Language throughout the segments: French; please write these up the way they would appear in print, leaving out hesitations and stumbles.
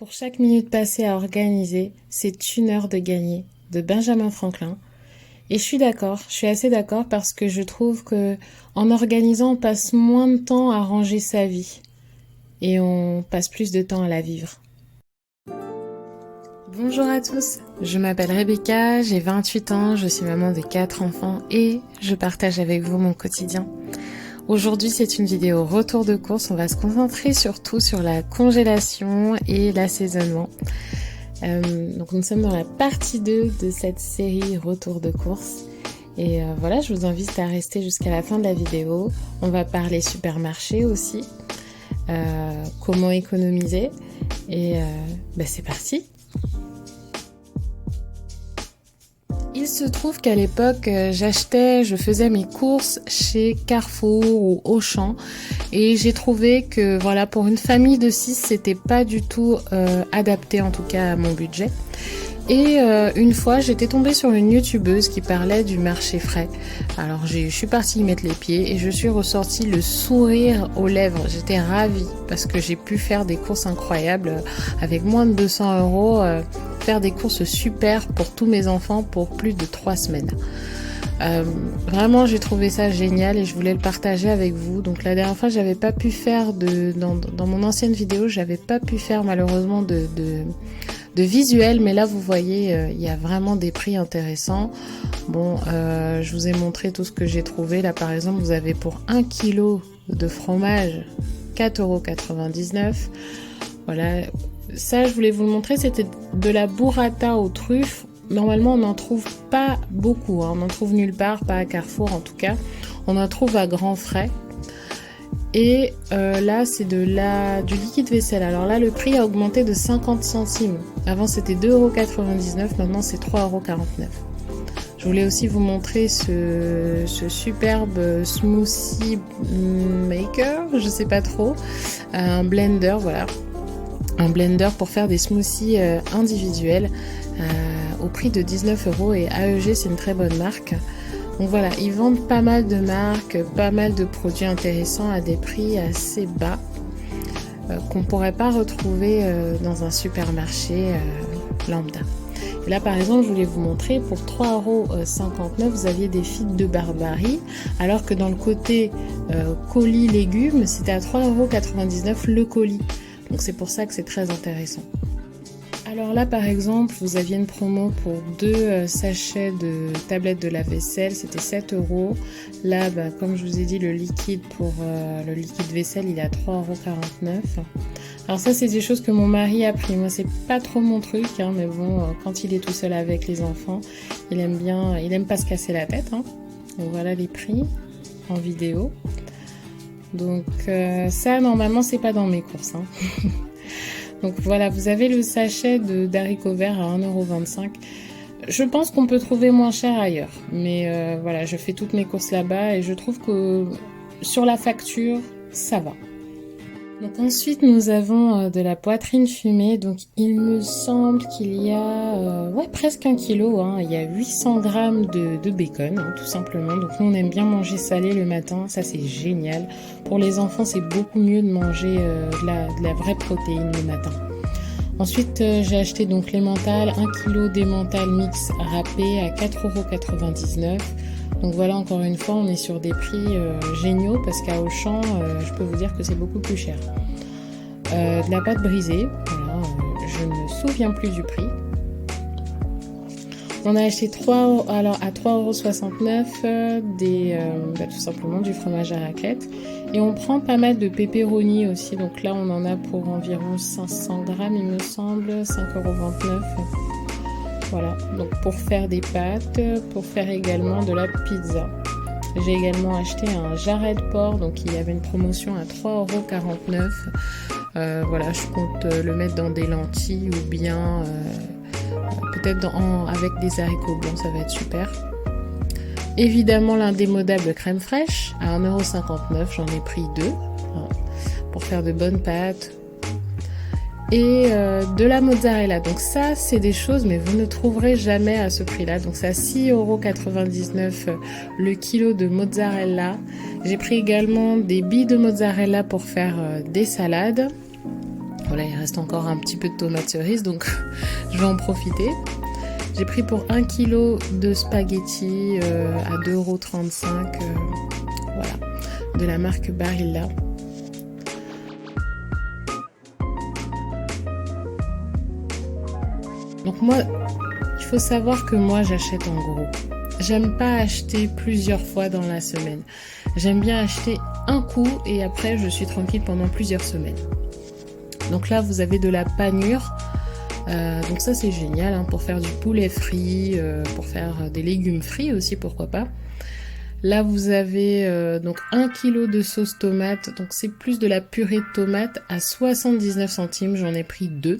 Pour chaque minute passée à organiser, c'est une heure de gagner, de Benjamin Franklin. Et je suis assez d'accord parce que je trouve que en organisant, on passe moins de temps à ranger sa vie et on passe plus de temps à la vivre. Bonjour à tous, je m'appelle Rebecca, j'ai 28 ans, je suis maman de 4 enfants et je partage avec vous mon quotidien. Aujourd'hui, c'est une vidéo retour de course, on va se concentrer surtout sur la congélation et l'assaisonnement. Donc nous sommes dans la partie 2 de cette série retour de course. Et voilà, je vous invite à rester jusqu'à la fin de la vidéo. On va parler supermarché aussi, comment économiser. Et c'est parti. Il se trouve qu'à l'époque, je faisais mes courses chez Carrefour ou Auchan et j'ai trouvé que voilà, pour une famille de 6, c'était pas du tout adapté en tout cas à mon budget. Et une fois, j'étais tombée sur une youtubeuse qui parlait du marché frais. Alors je suis partie y mettre les pieds et je suis ressortie le sourire aux lèvres. J'étais ravie parce que j'ai pu faire des courses incroyables avec moins de 200 €. Faire des courses super pour tous mes enfants pour plus de 3 semaines. Vraiment, j'ai trouvé ça génial et je voulais le partager avec vous. Donc la dernière fois, j'avais pas pu faire dans mon ancienne vidéo, j'avais pas pu faire malheureusement de visuel, mais là vous voyez, il y a vraiment des prix intéressants. Bon, je vous ai montré tout ce que j'ai trouvé. Là par exemple, vous avez pour 1 kg de fromage 4,99 €. Voilà. Ça, je voulais vous le montrer, c'était de la burrata aux truffes. Normalement, on n'en trouve pas beaucoup, hein. On n'en trouve nulle part, pas à Carrefour en tout cas. On en trouve à grands frais. Et là, c'est du liquide vaisselle. Alors là, le prix a augmenté de 50 centimes. Avant, c'était 2,99 €, maintenant c'est 3,49 €. Je voulais aussi vous montrer ce superbe smoothie maker, je sais pas trop, un blender, voilà. Un blender pour faire des smoothies individuels au prix de 19 € et AEG c'est une très bonne marque. Donc voilà, ils vendent pas mal de marques, pas mal de produits intéressants à des prix assez bas qu'on pourrait pas retrouver dans un supermarché lambda. Et là par exemple, je voulais vous montrer, pour 3,59 €, vous aviez des frites de Barbarie, alors que dans le côté colis légumes, c'était à 3,99 € le colis. Donc c'est pour ça que c'est très intéressant. Alors là par exemple, vous aviez une promo pour 2 sachets de tablettes de lave-vaisselle, c'était 7 €. Là, comme je vous ai dit, le liquide pour le liquide vaisselle, il est à 3,49 €. Alors ça, c'est des choses que mon mari a pris. Moi, c'est pas trop mon truc, hein, mais bon, quand il est tout seul avec les enfants, il aime pas se casser la tête, hein. Donc voilà les prix en vidéo. Donc ça, normalement, c'est pas dans mes courses, hein. Donc voilà, vous avez le sachet d'haricots verts à 1,25 €. Je pense qu'on peut trouver moins cher ailleurs. Mais voilà, je fais toutes mes courses là-bas et je trouve que sur la facture, ça va. Donc ensuite, nous avons de la poitrine fumée. Donc il me semble qu'il y a presque 1 kg. Hein. Il y a 800 grammes de bacon, hein, tout simplement. Donc nous, on aime bien manger salé le matin. Ça, c'est génial. Pour les enfants, c'est beaucoup mieux de manger de la vraie protéine le matin. Ensuite, j'ai acheté donc l'emmental, 1 kg d'emmental mix râpé à 4,99 €. Donc voilà, encore une fois, on est sur des prix géniaux parce qu'à Auchan, je peux vous dire que c'est beaucoup plus cher. De la pâte brisée, voilà, je ne me souviens plus du prix. On a acheté à 3,69 € tout simplement du fromage à raclette. Et on prend pas mal de pepperoni aussi. Donc là, on en a pour environ 500 grammes, il me semble, 5,29 €. Voilà, donc pour faire des pâtes, pour faire également de la pizza. J'ai également acheté un jarret de porc, donc il y avait une promotion à 3,49 €. Voilà, je compte le mettre dans des lentilles ou bien peut-être avec des haricots blancs, ça va être super. Évidemment, l'indémodable crème fraîche à 1,59 €, j'en ai pris 2 pour faire de bonnes pâtes. Et de la mozzarella, donc ça c'est des choses mais vous ne trouverez jamais à ce prix là. Donc c'est à 6,99 € le kilo de mozzarella. J'ai pris également des billes de mozzarella pour faire des salades. Voilà, il reste encore un petit peu de tomates cerises, donc je vais en profiter. J'ai pris pour 1 kg de spaghettis à 2,35 €, voilà, de la marque Barilla. Donc moi, il faut savoir que moi j'achète en gros. J'aime pas acheter plusieurs fois dans la semaine. J'aime bien acheter un coup et après je suis tranquille pendant plusieurs semaines. Donc là vous avez de la panure. Donc ça c'est génial hein, pour faire du poulet frit, pour faire des légumes frits aussi, pourquoi pas. Là vous avez donc 1 kg de sauce tomate, donc c'est plus de la purée de tomate à 79 centimes, j'en ai pris 2.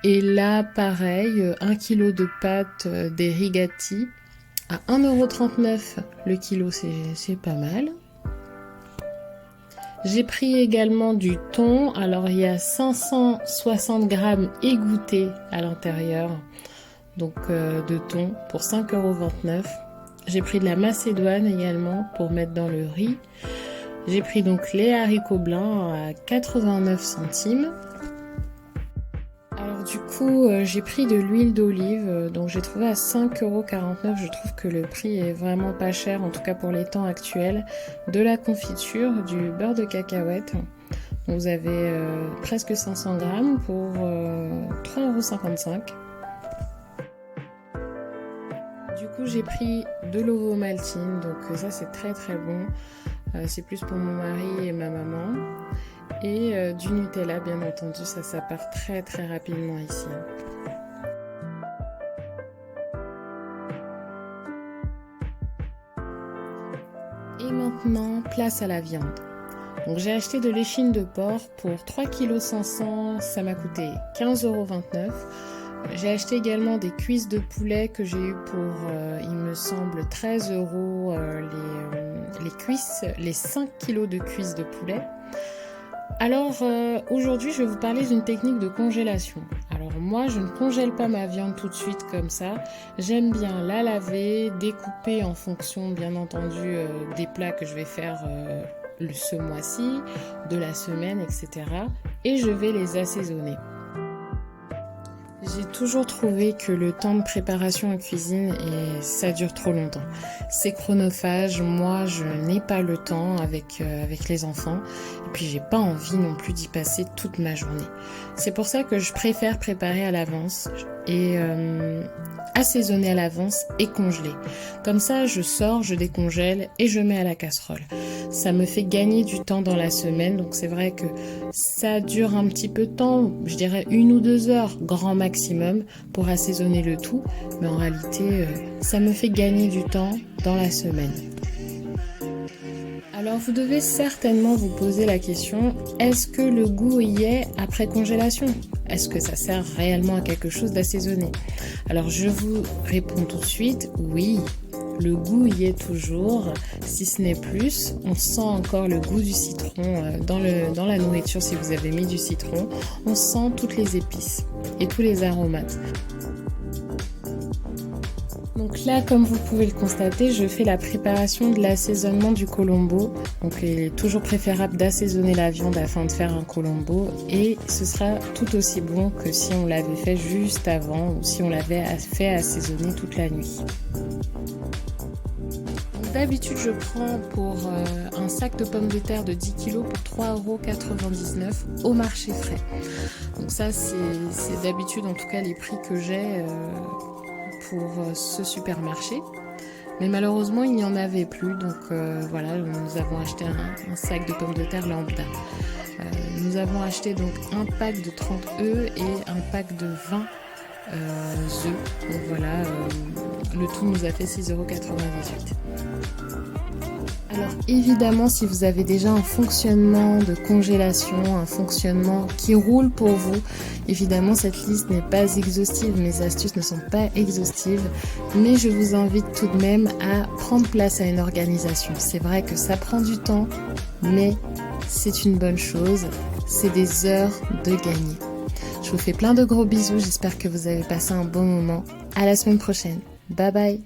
Et là pareil, 1 kg de pâtes des rigati à 1,39 € le kilo, c'est pas mal. J'ai pris également du thon, alors il y a 560 grammes égouttés à l'intérieur, donc de thon pour 5,29 €. J'ai pris de la macédoine également pour mettre dans le riz. J'ai pris donc les haricots blancs à 89 centimes. Alors du coup j'ai pris de l'huile d'olive, donc j'ai trouvé à 5,49 €. Je trouve que le prix est vraiment pas cher, en tout cas pour les temps actuels. De la confiture, du beurre de cacahuète. Donc, vous avez presque 500 grammes pour 3,55 €. Du coup j'ai pris de l'ovomaltine, donc ça c'est très très bon. C'est plus pour mon mari et ma maman. Et du Nutella bien entendu, ça part très très rapidement ici. Et maintenant, place à la viande. Donc j'ai acheté de l'échine de porc pour 3,5 kg, ça m'a coûté 15,29 €. J'ai acheté également des cuisses de poulet que j'ai eu pour, il me semble, 13 € les cuisses, les 5 kg de cuisses de poulet. Alors aujourd'hui je vais vous parler d'une technique de congélation. Alors moi je ne congèle pas ma viande tout de suite comme ça. J'aime bien la laver, découper en fonction bien entendu des plats que je vais faire ce mois-ci, de la semaine, etc. Et je vais les assaisonner. J'ai toujours trouvé que le temps de préparation en cuisine, ça dure trop longtemps. C'est chronophage, moi je n'ai pas le temps avec les enfants et puis j'ai pas envie non plus d'y passer toute ma journée. C'est pour ça que je préfère préparer à l'avance et assaisonner à l'avance et congeler. Comme ça je sors, je décongèle et je mets à la casserole. Ça me fait gagner du temps dans la semaine, donc c'est vrai que ça dure un petit peu de temps, je dirais 1 ou 2 heures grand maximum pour assaisonner le tout, mais en réalité ça me fait gagner du temps dans la semaine. Alors vous devez certainement vous poser la question, est-ce que le goût y est après congélation? Est-ce que ça sert réellement à quelque chose d'assaisonné? Alors je vous réponds tout de suite, oui. Le goût y est toujours, si ce n'est plus. On sent encore le goût du citron dans la nourriture si vous avez mis du citron. On sent toutes les épices et tous les aromates. Donc là, comme vous pouvez le constater, je fais la préparation de l'assaisonnement du colombo. Donc il est toujours préférable d'assaisonner la viande afin de faire un colombo. Et ce sera tout aussi bon que si on l'avait fait juste avant ou si on l'avait fait assaisonner toute la nuit. D'habitude, je prends pour un sac de pommes de terre de 10 kg pour 3,99 € au marché frais. Donc ça, c'est d'habitude en tout cas les prix que j'ai pour ce supermarché. Mais malheureusement, il n'y en avait plus. Donc voilà, nous avons acheté un sac de pommes de terre lambda. Nous avons acheté donc un pack de 30 œufs et un pack de 20 œufs. Donc voilà, le tout nous a fait 6,98 €. Alors évidemment, si vous avez déjà un fonctionnement de congélation, un fonctionnement qui roule pour vous, évidemment cette liste n'est pas exhaustive, mes astuces ne sont pas exhaustives, mais je vous invite tout de même à prendre place à une organisation. C'est vrai que ça prend du temps, mais c'est une bonne chose, c'est des heures de gagner. Je vous fais plein de gros bisous, j'espère que vous avez passé un bon moment. À la semaine prochaine. Bye bye.